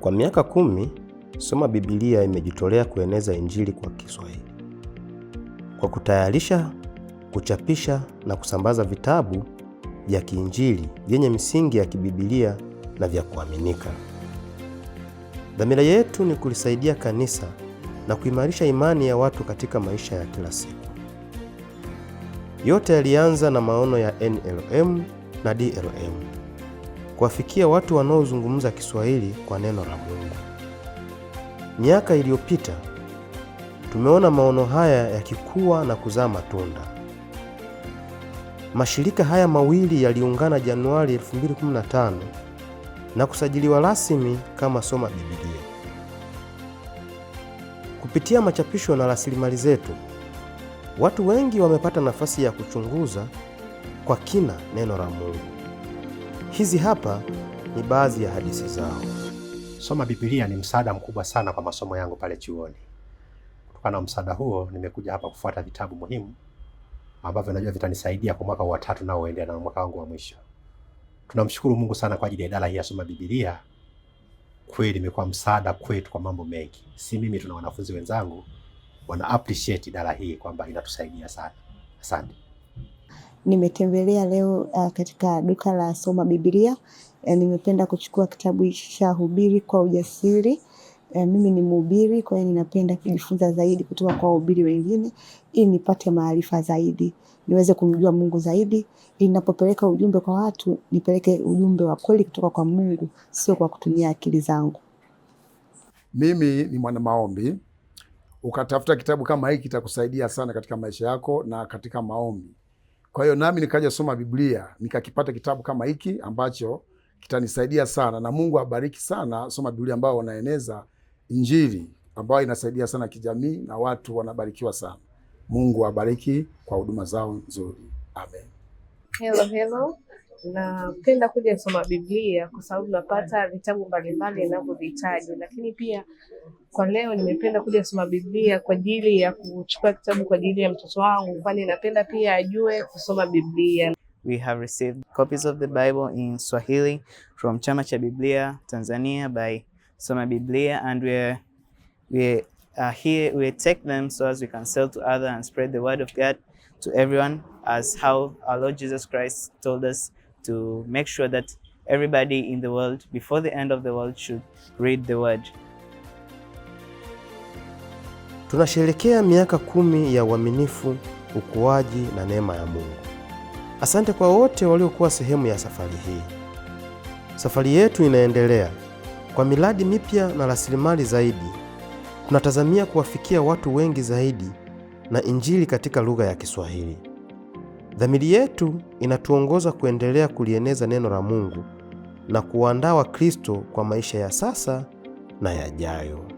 Kwa miaka 10, Soma Biblia imejitolea kueneza Injili kwa Kiswahili. Kwa kutayarisha, kuchapisha na kusambaza vitabu vya kiinjili vyenye misingi ya kibibilia na vya kuaminika. Dhamira yetu ni kulisaidia kanisa na kuimarisha imani ya watu katika maisha ya kila siku. Yote yalianza na maono ya NLM na DLM, kuwafikia watu wanaozungumza Kiswahili kwa neno la Mungu. Miaka iliyopita tumeona maono haya yakikua na kuzaa matunda. Mashirika haya mawili yaliungana Januari 2015 na kusajiliwa rasmi kama Soma Biblia. Kupitia machapisho na rasilimali zetu, watu wengi wamepata nafasi ya kuchunguza kwa kina neno la Mungu. Hizi hapa ni baadhi ya hadithi zao. Soma Biblia ni msaada mkubwa sana kwa masomo yangu pale chuoni. Kutokana na msaada huo, nimekuja hapa kufuata vitabu muhimu ambavyo najua vitanisaidia kwa mwaka wa 3 na uendelea na mwaka wangu wa mwisho. Tunamshukuru Mungu sana kwa ajili ya idara hii ya Soma Biblia. Kweli imekuwa msaada kwetu kwa mambo mengi. Si mimi, tuna wanafunzi wenzangu wana appreciate idara hii kwamba inatusaidia sana. Asante. Nimetembelea leo katika duka la Soma Biblia. Nimependa kuchukua kitabu cha Hubiri kwa Ujasiri. Mimi ni mhubiri, kwa hiyo ninapenda kujifunza zaidi kutoka kwa wahubiri wengine ili nipate maarifa zaidi, niweze kumjua Mungu zaidi, ili ninapopeleka ujumbe kwa watu nipeleke ujumbe wa kweli kutoka kwa Mungu, sio kwa kutumia akili zangu. Mimi ni mwana maombi. Ukatafuta kitabu kama hiki kitakusaidia sana katika maisha yako na katika maombi. Kwa hiyo nami nikaja Soma Biblia, nikakipata kitabu kama hiki ambacho kitanisaidia sana, na Mungu abariki sana Soma Biblia ambao wanaeneza Injili ambayo inasaidia sana kijamii na watu wanabarikiwa sana. Mungu abariki kwa huduma zao nzuri. Amen. Hello. Napenda kuja Soma Biblia kwa sababu napata vitabu mbalimbali ninavyohitaji, lakini pia kwa leo nimependa kuja Soma Biblia kwa ajili ya kuchukua kitabu kwa ajili ya mtoto wangu, kwani napenda pia ajue kusoma Biblia. We have received copies of the Bible in Swahili from Chama cha Biblia Tanzania by Soma Biblia, and we are here. We take them so as we can sell to others and spread the word of God to everyone, as how our Lord Jesus Christ told us to make sure that everybody in the world before the end of the world should read the word. Tunasherehekea miaka 10 ya uaminifu, ukuaji na neema ya Mungu. Asante kwa wote waliokuwa sehemu ya safari hii. Safari yetu inaendelea kwa miradi mipya na rasilimali zaidi. Tunatazamia kuwafikia watu wengi zaidi na Injili katika lugha ya Kiswahili. Dhamiri yetu inatuongoza kuendelea kulieneza neno la Mungu na kuandaa Wakristo kwa maisha ya sasa na yajayo.